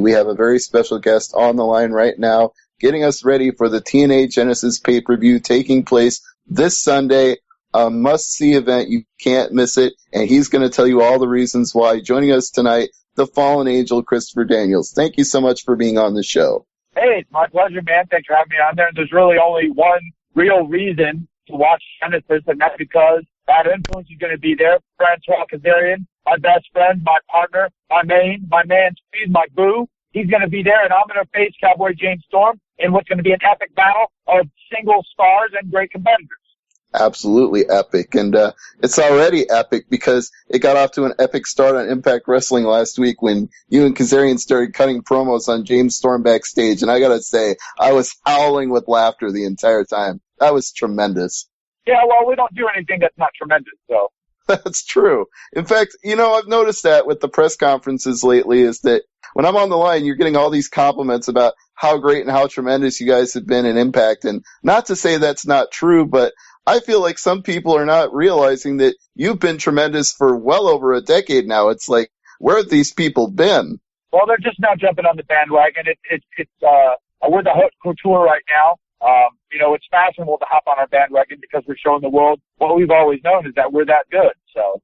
we have a very special guest on the line right now, getting us ready for the TNA Genesis pay-per-view taking place this Sunday. A must-see event. You can't miss it. And he's going to tell you all the reasons why. Joining us tonight, the fallen angel, Christopher Daniels. Thank you so much for being on the show. Hey, it's my pleasure, man. Thanks for having me on there. There's really only one real reason to watch Genesis, and that's because Bad Influence is going to be there. Francois Kazarian, my best friend, my partner, my man, Speed, my boo. He's going to be there, and I'm going to face Cowboy James Storm in what's going to be an epic battle of single stars and great competitors. Absolutely epic. And it's already epic because it got off to an epic start on Impact Wrestling last week when you and Kazarian started cutting promos on James Storm backstage. And I got to say, I was howling with laughter the entire time. That was tremendous. Yeah, well, we don't do anything that's not tremendous, so. That's true. In fact, I've noticed that with the press conferences lately is that when I'm on the line, you're getting all these compliments about how great and how tremendous you guys have been in Impact. And not to say that's not true, but I feel like some people are not realizing that you've been tremendous for well over a decade now. It's like, where have these people been? Well, they're just now jumping on the bandwagon. We're the haute couture right now. It's fashionable to hop on our bandwagon because we're showing the world what we've always known is that we're that good. So.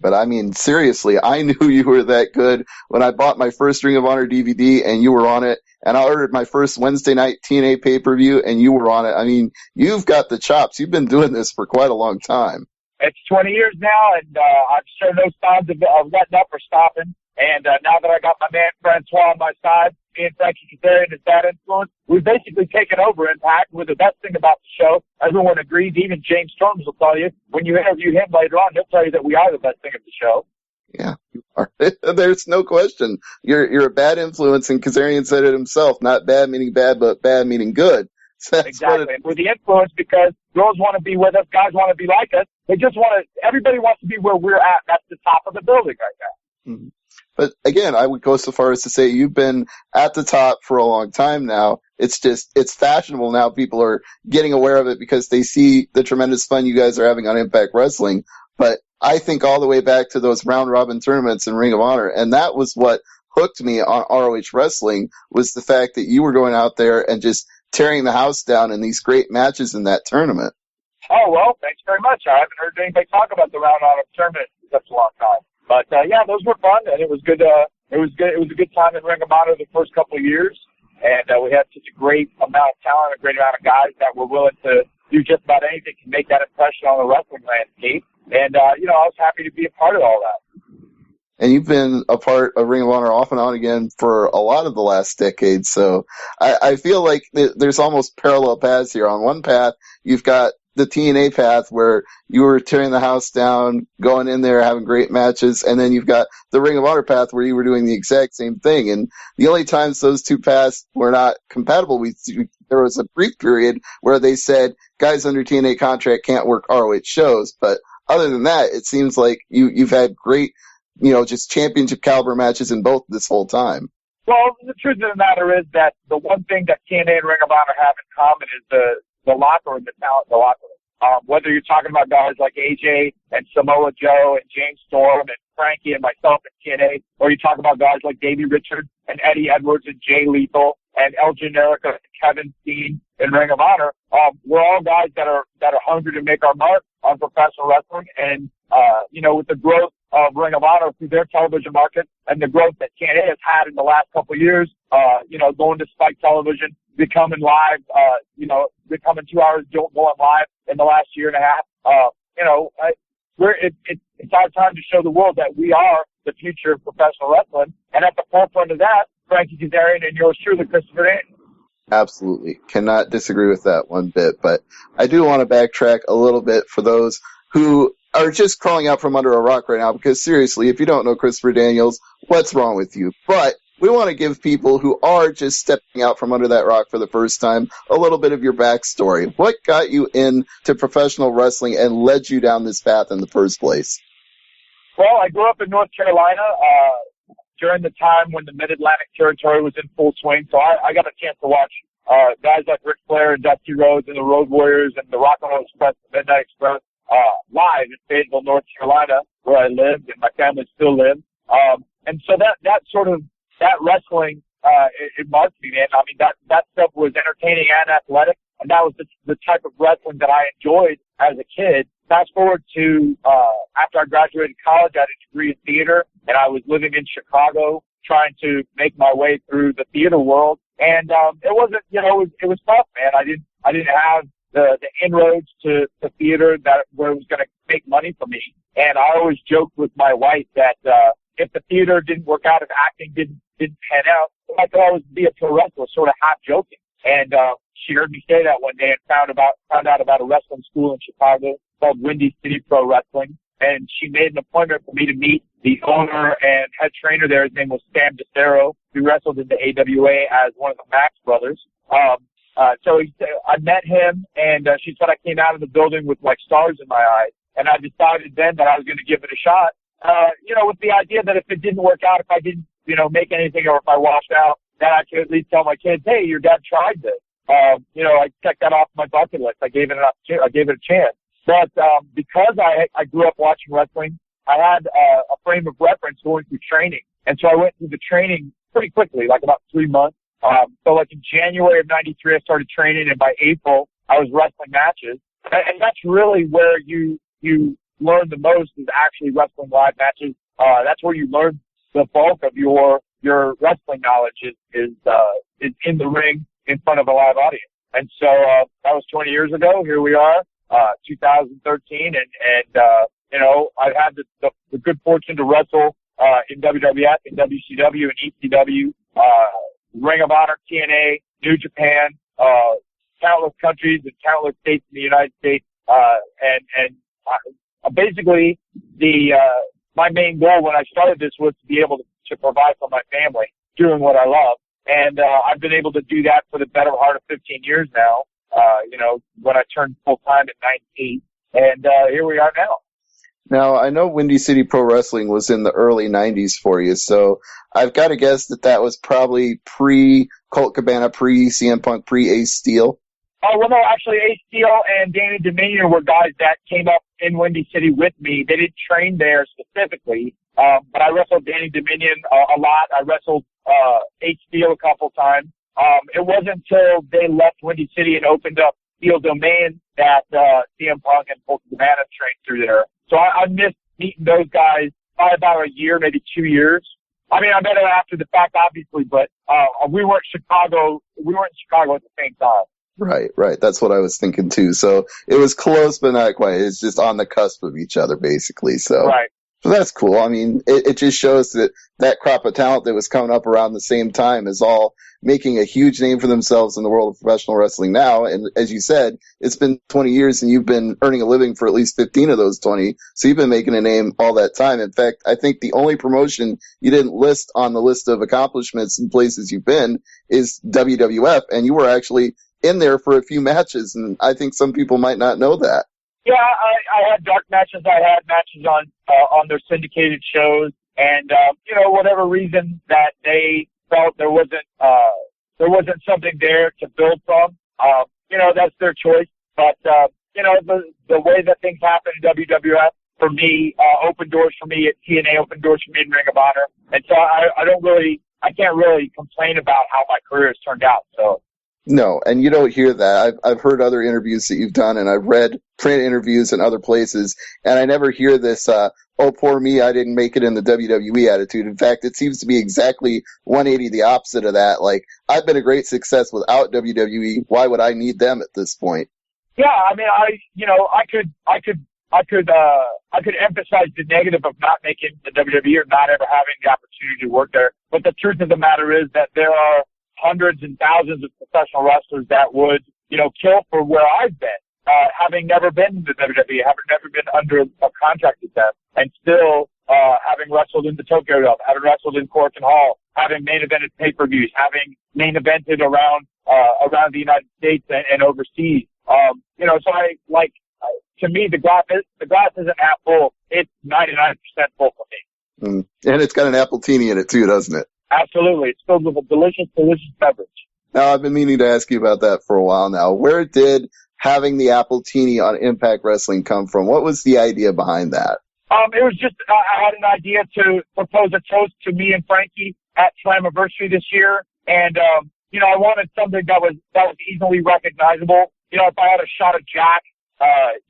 But I mean, seriously, I knew you were that good when I bought my first Ring of Honor DVD and you were on it. And I ordered my first Wednesday night TNA pay-per-view and you were on it. I mean, you've got the chops. You've been doing this for quite a long time. It's 20 years now, and I'm sure no signs of letting up or stopping. And now that I got my man Francois on my side, me and Frankie Kazarian is Bad Influence, we've basically taken over Impact. We're the best thing about the show. Everyone agrees. Even James Storms will tell you. When you interview him later on, he'll tell you that we are the best thing of the show. Yeah, you are. There's no question. You're a bad influence, and Kazarian said it himself. Not bad meaning bad, but bad meaning good. So exactly. We're the influence because girls want to be with us, guys want to be like us. Everybody wants to be where we're at. That's the top of the building right now. Mm-hmm. But again, I would go so far as to say you've been at the top for a long time now. It's fashionable now. People are getting aware of it because they see the tremendous fun you guys are having on Impact Wrestling. But I think all the way back to those round robin tournaments in Ring of Honor. And that was what hooked me on ROH Wrestling was the fact that you were going out there and just tearing the house down in these great matches in that tournament. Oh, well, thanks very much. I haven't heard anybody talk about the round robin tournament in such a long time. But, yeah, those were fun, and it was good. It was a good time in Ring of Honor the first couple of years, and we had such a great amount of talent, a great amount of guys that were willing to do just about anything to make that impression on the wrestling landscape. And, I was happy to be a part of all that. And you've been a part of Ring of Honor off and on again for a lot of the last decade, so I feel like there's almost parallel paths here. On one path, you've got the TNA path where you were tearing the house down, going in there, having great matches, and then you've got the Ring of Honor path where you were doing the exact same thing. And the only times those two paths were not compatible, there was a brief period where they said guys under TNA contract can't work ROH shows. But other than that, it seems like you've had great, just championship caliber matches in both this whole time. Well, the truth of the matter is that the one thing that TNA and Ring of Honor have in common is the locker room, the talent in the locker room. Whether you're talking about guys like AJ and Samoa Joe and James Storm and Frankie and myself at TNA, or you talk about guys like Davey Richards and Eddie Edwards and Jay Lethal and El Generico and Kevin Steen in Ring of Honor, we're all guys that are hungry to make our mark on professional wrestling. And, with the growth of Ring of Honor through their television market and the growth that TNA has had in the last couple of years, going to Spike Television, becoming live, becoming 2 hours going live in the last year and a half. It's our time to show the world that we are the future of professional wrestling. And at the forefront of that, Frankie Kazarian and yours truly, Christopher Daniels. Absolutely. Cannot disagree with that one bit. But I do want to backtrack a little bit for those who are just crawling out from under a rock right now, because seriously, if you don't know Christopher Daniels, what's wrong with you? But we want to give people who are just stepping out from under that rock for the first time a little bit of your backstory. What got you into professional wrestling and led you down this path in the first place? Well, I grew up in North Carolina during the time when the Mid-Atlantic territory was in full swing, so I got a chance to watch guys like Ric Flair and Dusty Rhodes and the Road Warriors and the Rock and Roll Express, the Midnight Express, live in Fayetteville, North Carolina, where I lived and my family still lived. And so that sort of that wrestling, it marked me, man. I mean, that stuff was entertaining and athletic, and that was the type of wrestling that I enjoyed as a kid. Fast forward to, after I graduated college, I had a degree in theater, and I was living in Chicago trying to make my way through the theater world. And, it wasn't, it was tough, man. I didn't have the inroads to theater where it was going to make money for me. And I always joked with my wife that, if the theater didn't work out, if acting didn't pan out, I could always be a pro wrestler, sort of half joking. And, she heard me say that one day and found out about a wrestling school in Chicago called Windy City Pro Wrestling. And she made an appointment for me to meet the owner and head trainer there. His name was Sam DeCero, who wrestled in the AWA as one of the Max brothers. So I met him, and she said I came out of the building with like stars in my eyes. And I decided then that I was going to give it a shot, with the idea that if it didn't work out, if I didn't, make anything, or if I washed out, then I could at least tell my kids, hey, your dad tried this. I checked that off my bucket list. I gave it a chance. But, because I grew up watching wrestling, I had a frame of reference going through training. And so I went through the training pretty quickly, like about 3 months. So like in January of 93, I started training, and by April, I was wrestling matches. And that's really where you learn the most, is actually wrestling live matches. That's where you learn the bulk of your wrestling knowledge is in the ring in front of a live audience. And so, that was 20 years ago. Here we are, 2013. I've had the good fortune to wrestle, in WWF, in WCW, and ECW, Ring of Honor, TNA, New Japan, countless countries and countless states in the United States. Basically my main goal when I started this was to be able to provide for my family doing what I love. And, I've been able to do that for the better part of 15 years now, when I turned full time at 19. And, here we are now. Now, I know Windy City Pro Wrestling was in the early 90s for you, so I've got to guess that was probably pre-Colt Cabana, pre-CM Punk, pre-Ace Steel. Oh, well, no, actually, Ace Steel and Danny Dominion were guys that came up in Windy City with me. They didn't train there specifically, but I wrestled Danny Dominion a lot. I wrestled Ace Steel a couple times. It wasn't until they left Windy City and opened up Steel Domain that CM Punk and Colt Cabana trained through there. So I missed meeting those guys by about a year, maybe 2 years. I mean, I met them after the fact, obviously, but we weren't in Chicago at the same time. Right. That's what I was thinking too. So it was close, but not quite. It's just on the cusp of each other, basically. So, right. So that's cool. I mean, it just shows that crop of talent that was coming up around the same time is all making a huge name for themselves in the world of professional wrestling now. And as you said, it's been 20 years and you've been earning a living for at least 15 of those 20. So you've been making a name all that time. In fact, I think the only promotion you didn't list on the list of accomplishments and places you've been is WWF. And you were actually in there for a few matches. And I think some people might not know that. Yeah, I had dark matches. I had matches on their syndicated shows, and whatever reason that they felt there wasn't something there to build from, that's their choice. But the way that things happen in WWF for me, open doors for me at TNA, open doors for me in Ring of Honor, and so I can't really complain about how my career has turned out. So. No, and you don't hear that. I've heard other interviews that you've done, and I've read print interviews in other places, and I never hear this, oh, poor me, I didn't make it in the WWE attitude. In fact, it seems to be exactly 180 the opposite of that. Like, I've been a great success without WWE. Why would I need them at this point? Yeah, I mean, I could emphasize the negative of not making the WWE or not ever having the opportunity to work there. But the truth of the matter is that there are hundreds and thousands of professional wrestlers that would, kill for where I've been, having never been in the WWE, having never been under a contract with them, and still, having wrestled in the Tokyo Dome, having wrestled in Cork and Hall, having main evented pay-per-views, having main evented around the United States and overseas. To me, the glass isn't half full. It's 99% full for me. And it's got an appletini in it too, doesn't it? Absolutely. It's filled with a delicious, delicious beverage. Now, I've been meaning to ask you about that for a while now. Where did having the appletini on Impact Wrestling come from? What was the idea behind that? It was just, I had an idea to propose a toast to me and Frankie, at Slammiversary this year. And, I wanted something that was easily recognizable. If I had a shot of Jack,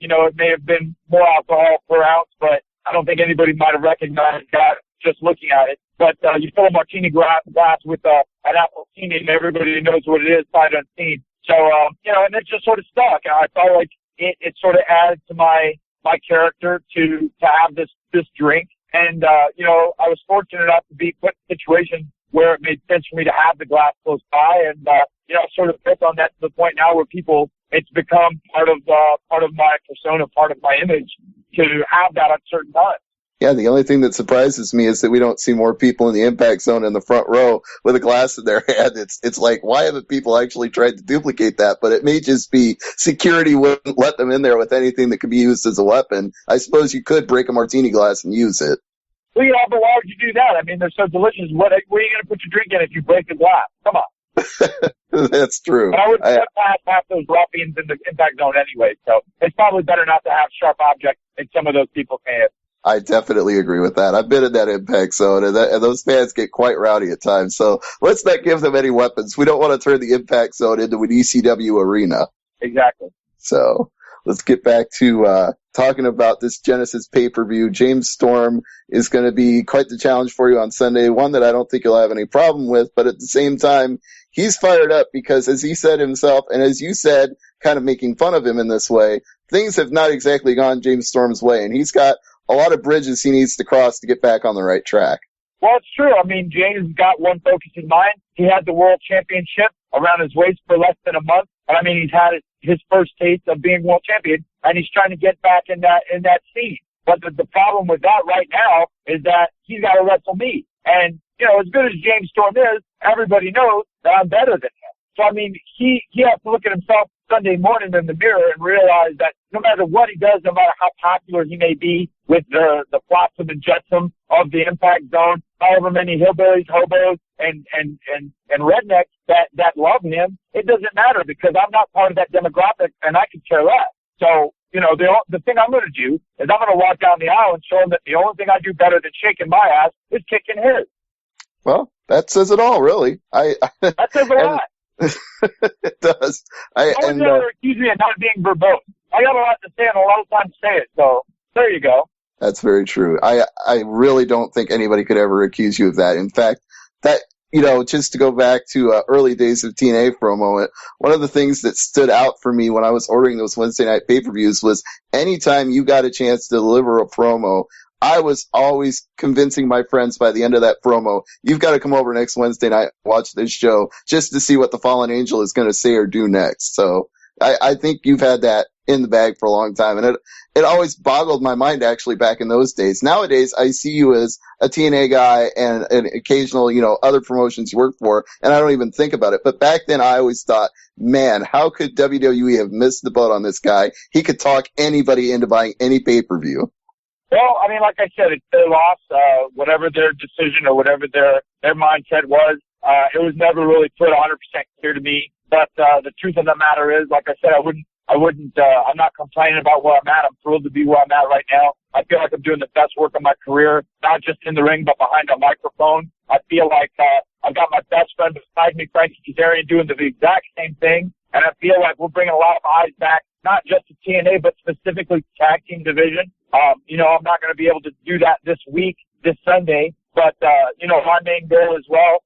it may have been more alcohol per ounce, but I don't think anybody might have recognized that just looking at it. But you fill a martini glass with an appletini, and everybody knows what it is, sight unseen. So, and it just sort of stuck. I felt like it sort of added to my character to have this drink. And, I was fortunate enough to be put in a situation where it made sense for me to have the glass close by, and, sort of built on that to the point now where it's become part of my persona, part of my image to have that at certain times. Yeah, the only thing that surprises me is that we don't see more people in the impact zone in the front row with a glass in their hand. It's like, why haven't people actually tried to duplicate that? But it may just be security wouldn't let them in there with anything that could be used as a weapon. I suppose you could break a martini glass and use it. Well, but why would you do that? I mean, they're so delicious. Where are you going to put your drink in if you break the glass? Come on. That's true. But I wouldn't put past half those ruffians in the impact zone anyway, so it's probably better not to have sharp objects in some of those people's hands. I definitely agree with that. I've been in that impact zone, and those fans get quite rowdy at times. So let's not give them any weapons. We don't want to turn the impact zone into an ECW arena. Exactly. So let's get back to talking about this Genesis pay-per-view. James Storm is going to be quite the challenge for you on Sunday, one that I don't think you'll have any problem with. But at the same time, he's fired up because, as he said himself, and as you said, kind of making fun of him in this way, things have not exactly gone James Storm's way, and he's got a lot of bridges he needs to cross to get back on the right track. Well, it's true. I mean, James got one focus in mind. He had the World Championship around his waist for less than a month. And I mean, he's had his first taste of being world champion, and he's trying to get back in that scene. But the problem with that right now is that he's got to wrestle me. And, as good as James Storm is, everybody knows that I'm better than him. So, I mean, he has to look at himself Sunday morning in the mirror and realize that no matter what he does, no matter how popular he may be with the flotsam and jetsam of the impact zone, however many hillbillies, hobos, and rednecks that love him, it doesn't matter because I'm not part of that demographic and I can care less. So, the thing I'm going to do is I'm going to walk down the aisle and show him that the only thing I do better than shaking my ass is kicking his. Well, that says it all, really. That says a lot. It does. I would never accuse me of not being verbose. I got a lot to say and a lot of time to say it, so there you go. That's very true. I really don't think anybody could ever accuse you of that. In fact, that, just to go back to early days of TNA for a moment, one of the things that stood out for me when I was ordering those Wednesday night pay-per-views was anytime you got a chance to deliver a promo, I was always convincing my friends by the end of that promo, you've got to come over next Wednesday night and watch this show just to see what the Fallen Angel is going to say or do next. So I think you've had that in the bag for a long time. And it always boggled my mind actually back in those days. Nowadays, I see you as a TNA guy and an occasional, other promotions you work for, and I don't even think about it. But back then, I always thought, man, how could WWE have missed the boat on this guy? He could talk anybody into buying any pay-per-view. Well, I mean, like I said, it's their loss. Whatever their decision or whatever their mindset was, it was never really put 100% clear to me. But the truth of the matter is, like I said, I'm not complaining about where I'm at. I'm thrilled to be where I'm at right now. I feel like I'm doing the best work of my career, not just in the ring, but behind a microphone. I feel like I've got my best friend beside me, Frankie Kazarian, doing the exact same thing. And I feel like we're bringing a lot of eyes back, not just to TNA, but specifically tag team division. I'm not going to be able to do that this Sunday, but, my main goal as well,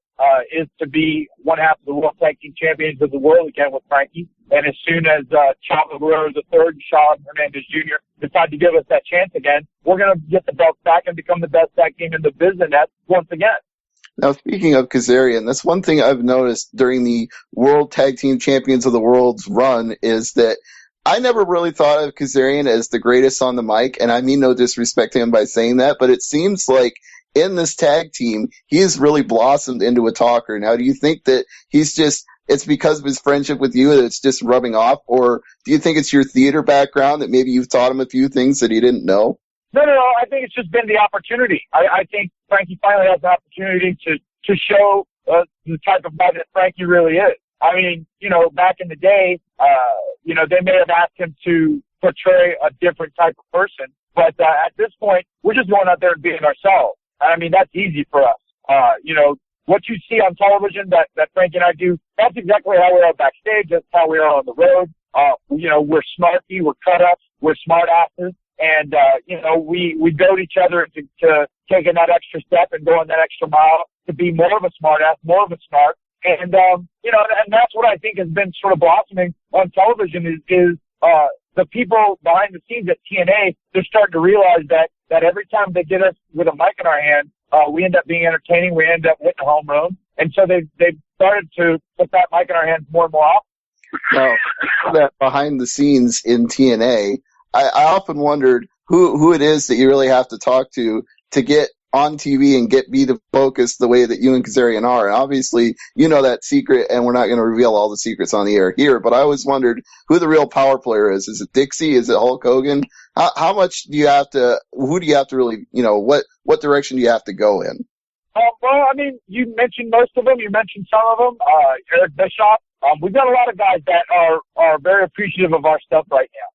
is to be one half of the World Tag Team Champions of the world again with Frankie. And as soon as, Chavo Guerrero III and Shawn Hernandez Jr. decide to give us that chance again, we're going to get the belts back and become the best tag team in the business once again. Now, speaking of Kazarian, that's one thing I've noticed during the World Tag Team Champions of the World's run is that I never really thought of Kazarian as the greatest on the mic, and I mean no disrespect to him by saying that, but it seems like in this tag team, he's really blossomed into a talker. Now, do you think that it's because of his friendship with you that it's just rubbing off, or do you think it's your theater background that maybe you've taught him a few things that he didn't know? No. I think it's just been the opportunity. I think Frankie finally has the opportunity to show the type of guy that Frankie really is. I mean, back in the day, they may have asked him to portray a different type of person, but at this point, we're just going out there and being ourselves. I mean, that's easy for us. what you see on television that Frankie and I do, that's exactly how we are backstage. That's how we are on the road. We're smarty, we're cut ups, we're smart asses. And, we goad each other to taking that extra step and going that extra mile to be more of a smart ass, more of a smart. And, and that's what I think has been sort of blossoming on television is the people behind the scenes at TNA, they're starting to realize that every time they get us with a mic in our hand, we end up being entertaining. We end up hitting a home run. And so they've started to put that mic in our hands more and more often. Now, that behind the scenes in TNA, I often wondered who it is that you really have to talk to get on TV and get me to focus the way that you and Kazarian are. And obviously, you know that secret, and we're not going to reveal all the secrets on the air here, but I always wondered who the real power player is. Is it Dixie? Is it Hulk Hogan? How much do you have to, who do you have to really, what direction do you have to go in? Well, I mean, you mentioned most of them. You mentioned some of them. Eric Bischoff. We've got a lot of guys that are very appreciative of our stuff right now.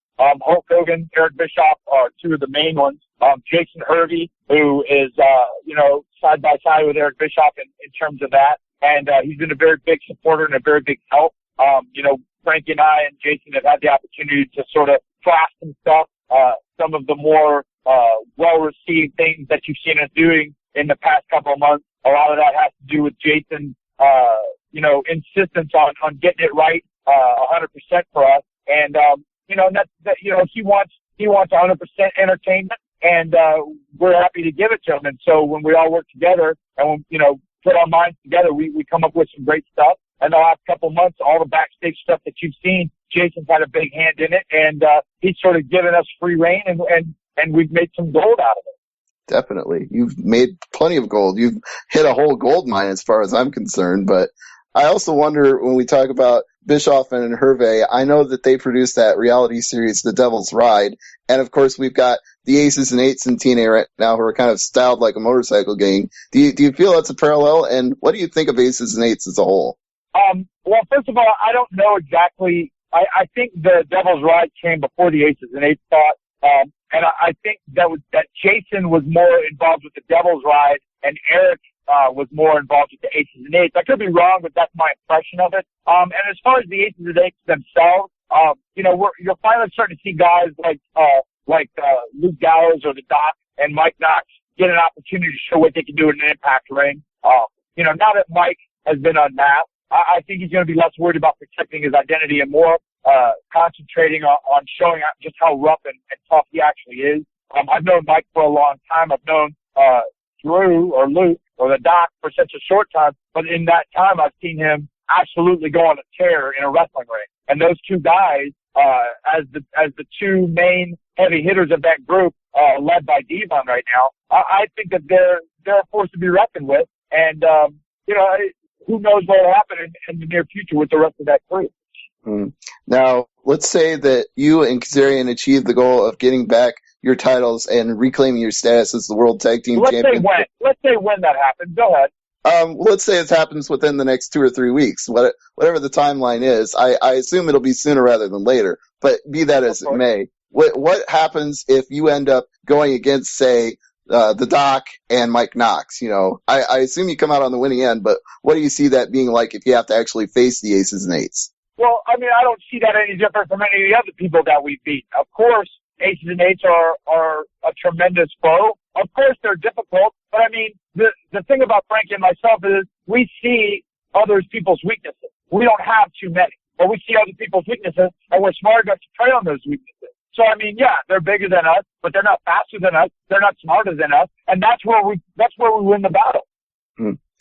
Hulk Hogan, Eric Bischoff are two of the main ones. Jason Hervey, who is, side by side with Eric Bischoff in terms of that. And, he's been a very big supporter and a very big help. Frankie and I and Jason have had the opportunity to sort of craft some stuff, some of the more, well-received things that you've seen us doing in the past couple of months. A lot of that has to do with Jason's, insistence on getting it right, 100% for us. And, he wants 100% entertainment, and we're happy to give it to him. And so when we all work together and put our minds together, we come up with some great stuff. And the last couple of months, all the backstage stuff that you've seen, Jason's had a big hand in it, and he's sort of given us free reign, and we've made some gold out of it. Definitely, you've made plenty of gold. You've hit a whole gold mine as far as I'm concerned, but I also wonder when we talk about Bischoff and Hervey, I know that they produced that reality series, The Devil's Ride. And of course, we've got the Aces and Eights in TNA right now who are kind of styled like a motorcycle gang. Do you feel that's a parallel? And what do you think of Aces and Eights as a whole? Well, first of all, I don't know exactly. I think The Devil's Ride came before the Aces and Eights thought. And I think that Jason was more involved with The Devil's Ride and Eric was more involved with the Aces and Eights. I could be wrong, but that's my impression of it. And as far as the Aces and Eights themselves, you're finally starting to see guys like Luke Gallows or the Doc and Mike Knox get an opportunity to show what they can do in an Impact ring. Now that Mike has been unmasked, I think he's going to be less worried about protecting his identity and more concentrating on showing just how rough and tough he actually is. I've known Mike for a long time. I've known Drew or Luke or the Doc for such a short time, but in that time I've seen him absolutely go on a tear in a wrestling ring. And those two guys, as the two main heavy hitters of that group, led by Devon right now, I think that they're a force to be reckoned with. And who knows what will happen in the near future with the rest of that crew. Now, let's say that you and Kazarian achieved the goal of getting back your titles and reclaiming your status as the World Tag Team Champion. Let's say when that happens. Go ahead. Let's say it happens within the next 2 or 3 weeks, whatever the timeline is. I assume it'll be sooner rather than later, but be that as it may. What happens if you end up going against, say, the Doc and Mike Knox? I assume you come out on the winning end, but what do you see that being like if you have to actually face the Aces and Eights? Well, I mean, I don't see that any different from any of the other people that we beat. Of course, Aces and Eights are a tremendous foe. Of course, they're difficult, but I mean, the thing about Frankie and myself is we see other people's weaknesses. We don't have too many, but we see other people's weaknesses, and we're smart enough to prey on those weaknesses. So, I mean, yeah, they're bigger than us, but they're not faster than us. They're not smarter than us, and that's where we win the battle.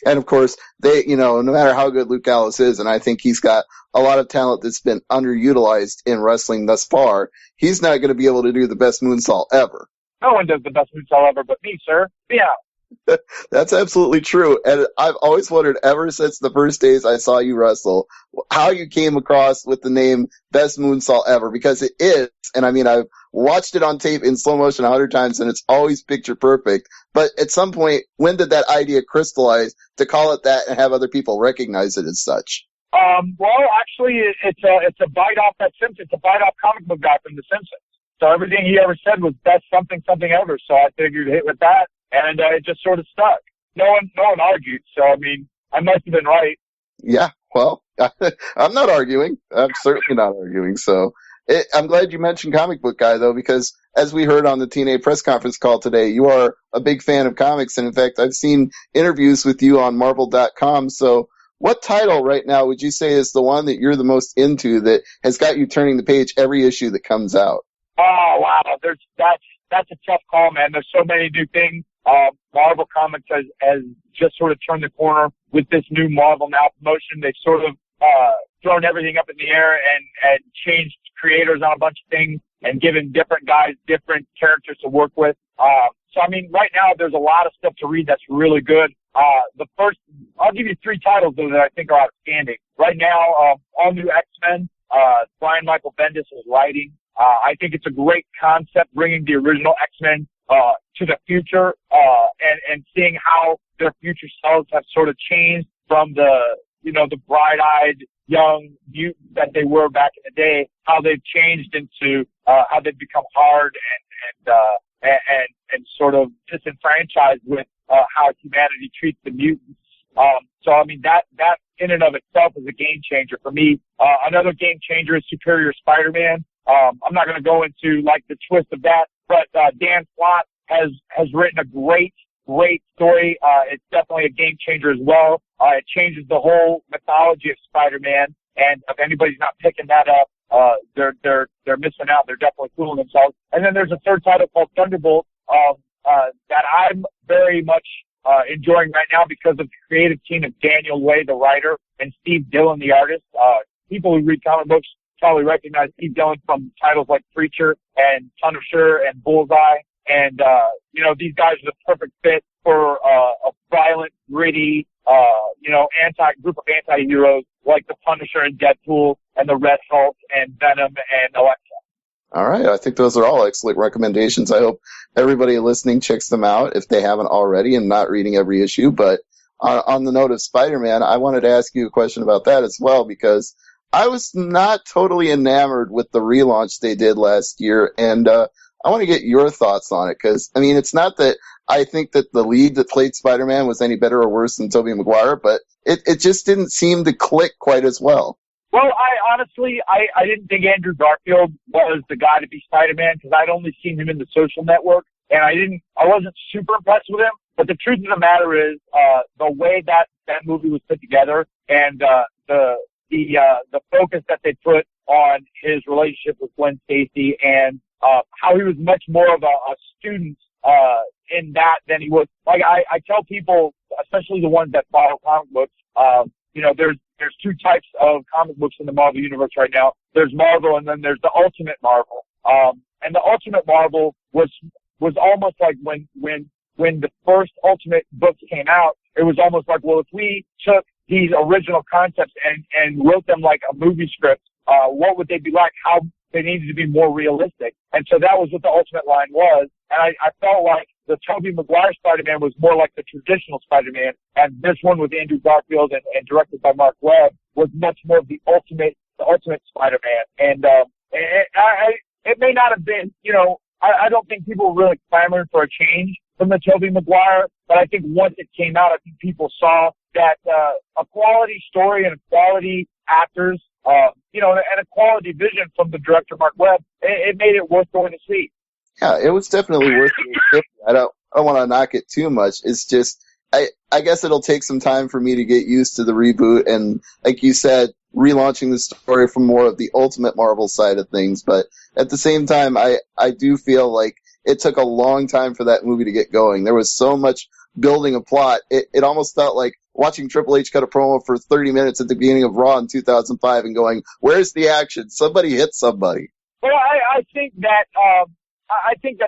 And of course, no matter how good Luke Gallows is, and I think he's got a lot of talent that's been underutilized in wrestling thus far, he's not going to be able to do the best moonsault ever. No one does the best moonsault ever but me, sir. Yeah. That's absolutely true. And I've always wondered, ever since the first days I saw you wrestle, how you came across with the name Best Moonsault Ever, because it is. And I mean, I've watched it on tape in slow motion 100 times and it's always picture perfect. But at some point, when did that idea crystallize to call it that and have other people recognize it as such? Well, actually, it's a bite off that Simpsons. It's a bite off comic book guy from The Simpsons. So everything he ever said was best something ever. So I figured hit with that. And it just sort of stuck. No one argued. So, I mean, I must have been right. Yeah, well, I'm not arguing. I'm certainly not arguing. So I'm glad you mentioned Comic Book Guy, though, because as we heard on the TNA press conference call today, you are a big fan of comics. And in fact, I've seen interviews with you on Marvel.com. So what title right now would you say is the one that you're the most into that has got you turning the page every issue that comes out? Oh, wow. That's a tough call, man. There's so many new things. Marvel Comics has just sort of turned the corner with this new Marvel Now promotion. They've sort of thrown everything up in the air and changed creators on a bunch of things and given different guys different characters to work with. So, I mean, right now there's a lot of stuff to read that's really good. I'll give you 3 titles, though, that I think are outstanding. Right now, all new X-Men, Brian Michael Bendis is writing. I think it's a great concept, bringing the original X-Men to the future and seeing how their future selves have sort of changed from the bright-eyed young mutants that they were back in the day, how they've changed into how they've become hard and sort of disenfranchised with how humanity treats the mutants. So I mean that in and of itself is a game changer for me. Another game changer is Superior Spider-Man. I'm not going to go into like the twist of that, but Dan Slott has written a great story. It's definitely a game changer as well. It changes the whole mythology of Spider-Man, and if anybody's not picking that up, they're missing out. They're definitely fooling themselves. And then there's a third title called Thunderbolt that I'm very much enjoying right now because of the creative team of Daniel Way, the writer, and Steve Dillon, the artist. People who read comic books probably recognize Steve Dillon from titles like Preacher and Punisher and Bullseye. And, these guys are the perfect fit for a violent, gritty, group of anti-heroes like the Punisher and Deadpool and the Red Hulk and Venom and Elektra. All right. I think those are all excellent recommendations. I hope everybody listening checks them out if they haven't already and not reading every issue. But on the note of Spider-Man, I wanted to ask you a question about that as well, because I was not totally enamored with the relaunch they did last year. And I want to get your thoughts on it, because, I mean, it's not that I think that the lead that played Spider-Man was any better or worse than Tobey Maguire, but it just didn't seem to click quite as well. Well, I didn't think Andrew Garfield was the guy to be Spider-Man because I'd only seen him in The Social Network, and I wasn't super impressed with him. But the truth of the matter is, the way that movie was put together and the focus that they put on his relationship with Gwen Stacy and how he was much more of a student in that than he was. Like I tell people, especially the ones that follow comic books, there's 2 types of comic books in the Marvel universe right now. There's Marvel, and then there's the Ultimate Marvel. And the Ultimate Marvel was almost like when the first Ultimate books came out, it was almost like, well, if we took these original concepts and wrote them like a movie script, what would they be like? How they needed to be more realistic. And so that was what the Ultimate line was. And I felt like the Tobey Maguire Spider-Man was more like the traditional Spider-Man, and this one with Andrew Garfield and directed by Mark Webb was much more of the ultimate Spider-Man. And it may not have been, I don't think people were really clamoring for a change from the Tobey Maguire, but I think once it came out, I think people saw that a quality story and quality actors, and a quality vision from the director Mark Webb, it made it worth going to see. Yeah, it was definitely worth it. I don't want to knock it too much. It's just, I guess it'll take some time for me to get used to the reboot and, like you said, relaunching the story from more of the Ultimate Marvel side of things. But at the same time, I do feel like it took a long time for that movie to get going. There was so much building a plot. It almost felt like watching Triple H cut a promo for 30 minutes at the beginning of Raw in 2005 and going, where's the action? Somebody hit somebody. Well, I think that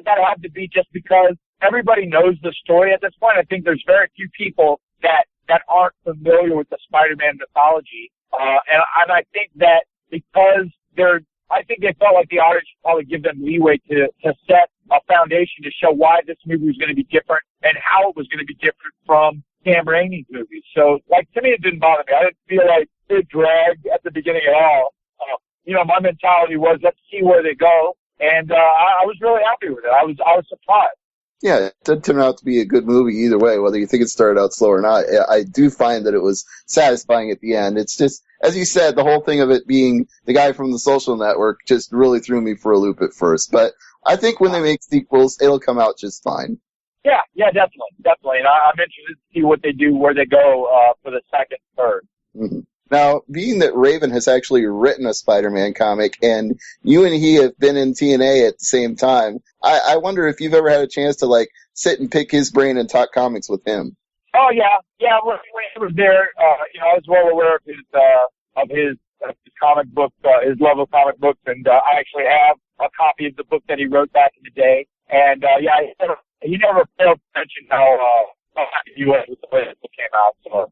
had to be just because everybody knows the story at this point. I think there's very few people that aren't familiar with the Spider-Man mythology. And I think that because I think they felt like the audience should probably give them leeway to set a foundation to show why this movie was going to be different and how it was going to be different from Sam Raimi's movies. So, like, to me, it didn't bother me. I didn't feel like it dragged at the beginning at all. My mentality was, let's see where they go. And I was really happy with it. I was surprised. Yeah, it did turn out to be a good movie either way, whether you think it started out slow or not. I do find that it was satisfying at the end. It's just, as you said, the whole thing of it being the guy from The Social Network just really threw me for a loop at first. But I think when they make sequels, it'll come out just fine. Yeah, definitely. And I'm interested to see what they do, where they go for the second, third. Mm-hmm. Now, being that Raven has actually written a Spider-Man comic, and you and he have been in TNA at the same time, I wonder if you've ever had a chance to, like, sit and pick his brain and talk comics with him. Oh, yeah. When he was there, I was well aware of his comic book, his love of comic books, and I actually have a copy of the book that he wrote back in the day. And he never failed to mention how happy he was with the way the book came out. So.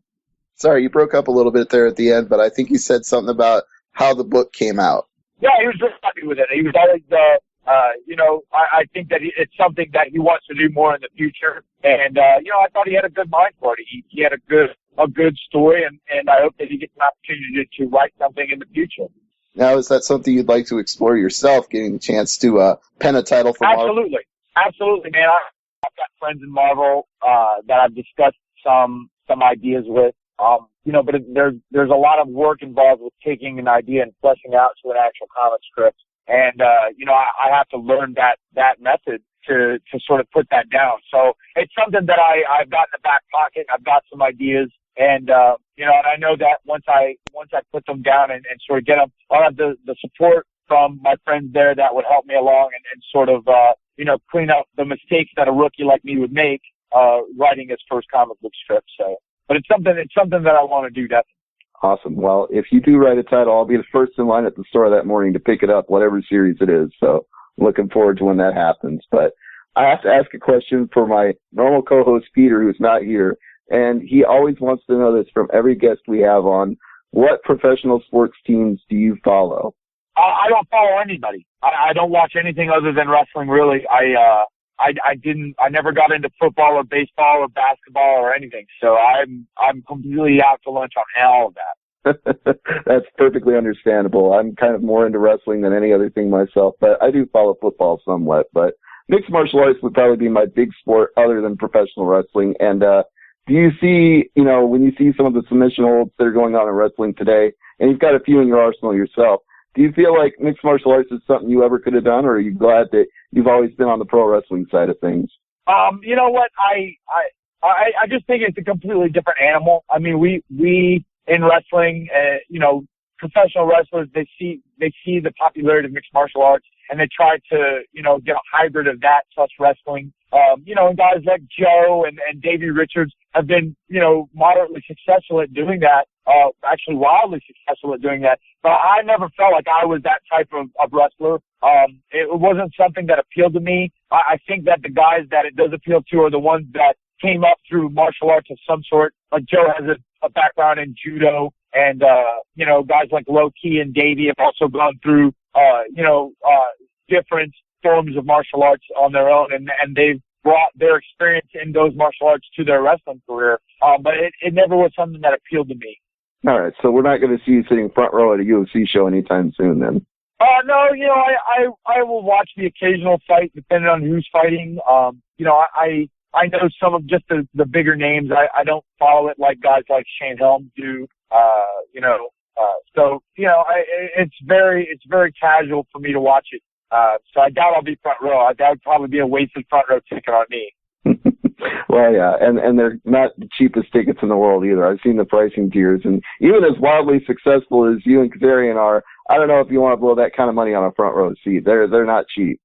Sorry, you broke up a little bit there at the end, but I think you said something about how the book came out. Yeah, he was just happy with it. He was always, I think that it's something that he wants to do more in the future. And, I thought he had a good mind for it. He had a good story, and I hope that he gets an opportunity to write something in the future. Now, is that something you'd like to explore yourself, getting the chance to pen a title for Marvel? Absolutely, man. I've got friends in Marvel that I've discussed some ideas with. But there's a lot of work involved with taking an idea and fleshing out to an actual comic script. And, I have to learn that method to sort of put that down. So it's something that I've got in the back pocket. I've got some ideas, and, and I know that once I put them down and sort of get them, I'll have the support from my friends there that would help me along and sort of, clean up the mistakes that a rookie like me would make, writing his first comic book script. So. But it's something that I want to do, definitely. Awesome. Well, if you do write a title, I'll be the first in line at the store that morning to pick it up, whatever series it is. So looking forward to when that happens. But I have to ask a question for my normal co-host, Peter, who's not here. And he always wants to know this from every guest we have on. What professional sports teams do you follow? I don't follow anybody. I don't watch anything other than wrestling, really. I never got into football or baseball or basketball or anything. So I'm completely out to lunch on all of that. That's perfectly understandable. I'm kind of more into wrestling than any other thing myself, but I do follow football somewhat. But mixed martial arts would probably be my big sport other than professional wrestling. And do you see, when you see some of the submission holds that are going on in wrestling today, and you've got a few in your arsenal yourself, do you feel like mixed martial arts is something you ever could have done, or are you glad that you've always been on the pro wrestling side of things? You know what? I just think it's a completely different animal. I mean, we in wrestling, professional wrestlers, they see the popularity of mixed martial arts, and they try to, get a hybrid of that plus wrestling. And guys like Joe and Davey Richards have been, moderately successful at doing that, actually wildly successful at doing that. But I never felt like I was that type of wrestler. It wasn't something that appealed to me. I think that the guys that it does appeal to are the ones that came up through martial arts of some sort. Like Joe has a background in judo, and, guys like Low-Key and Davey have also gone through, different forms of martial arts on their own, and they've brought their experience in those martial arts to their wrestling career. But it never was something that appealed to me. All right, so we're not going to see you sitting front row at a UFC show anytime soon, then? No, I will watch the occasional fight depending on who's fighting. I know some of just the bigger names. I don't follow it like guys like Shane Helms do. It's very casual for me to watch it. So I doubt I'll be front row. That would probably be a wasted front row ticket on me. Well, yeah, and they're not the cheapest tickets in the world either. I've seen the pricing tiers, and even as wildly successful as you and Kazarian are, I don't know if you want to blow that kind of money on a front row seat. They're not cheap.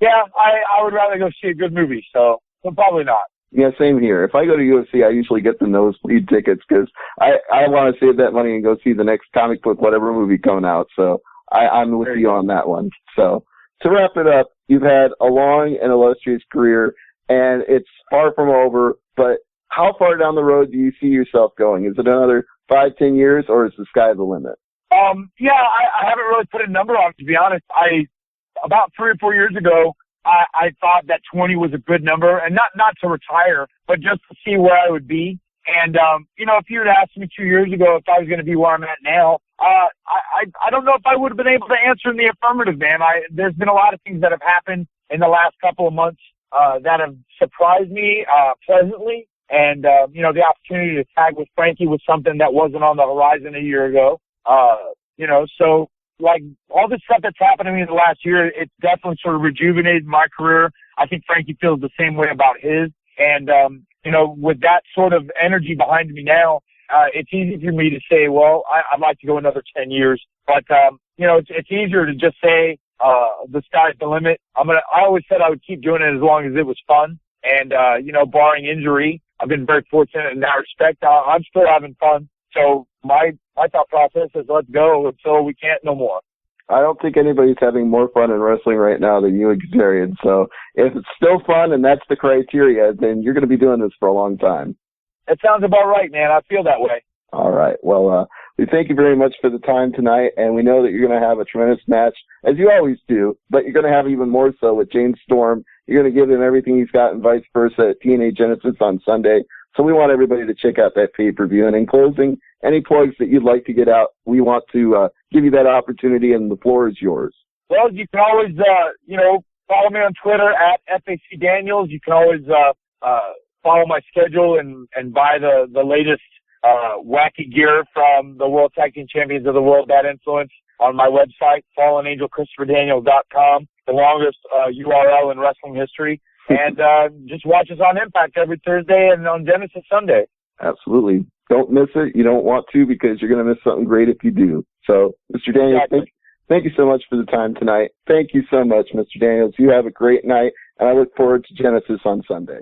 Yeah, I would rather go see a good movie, so probably not. Yeah, same here. If I go to UFC, I usually get the nosebleed tickets because I want to save that money and go see the next comic book, whatever movie coming out. So I'm with you on that one. So to wrap it up, you've had a long and illustrious career, and it's far from over, but how far down the road do you see yourself going? Is it another 5-10 years, or is the sky the limit? I haven't really put a number on it, to be honest. About 3 or 4 years ago, I thought that 20 was a good number, and not to retire, but just to see where I would be. And, if you had asked me 2 years ago if I was going to be where I'm at now, I don't know if I would have been able to answer in the affirmative, man. There's been a lot of things that have happened in the last couple of months, that have surprised me pleasantly. And, the opportunity to tag with Frankie was something that wasn't on the horizon a year ago. So like all this stuff that's happened to me in the last year, it's definitely sort of rejuvenated my career. I think Frankie feels the same way about his. And, with that sort of energy behind me now, it's easy for me to say, well, I'd like to go another 10 years. But, it's easier to just say, the sky's the limit. I always said I would keep doing it as long as it was fun. And, barring injury, I've been very fortunate in that respect. I'm still having fun. So my thought process is let's go until we can't no more. I don't think anybody's having more fun in wrestling right now than you and Kazarian. So if it's still fun and that's the criteria, then you're going to be doing this for a long time. That sounds about right, man. I feel that way. All right. Well, we thank you very much for the time tonight, and we know that you're going to have a tremendous match, as you always do, but you're going to have even more so with James Storm. You're going to give him everything he's got and vice versa at TNA Genesis on Sunday. So we want everybody to check out that pay-per-view. And in closing, any plugs that you'd like to get out, we want to give you that opportunity, and the floor is yours. Well, you can always, follow me on Twitter at FACDaniels. You can always follow my schedule and buy the latest wacky gear from the World Tag Team Champions of the World, That Influence, on my website, fallenangelChristopherDaniels.com, the longest URL in wrestling history. And just watch us on Impact every Thursday and on Genesis Sunday. Absolutely. Don't miss it. You don't want to, because you're going to miss something great if you do. So, Mr. Daniels, exactly. Thank you so much for the time tonight. Thank you so much, Mr. Daniels. You have a great night, and I look forward to Genesis on Sunday.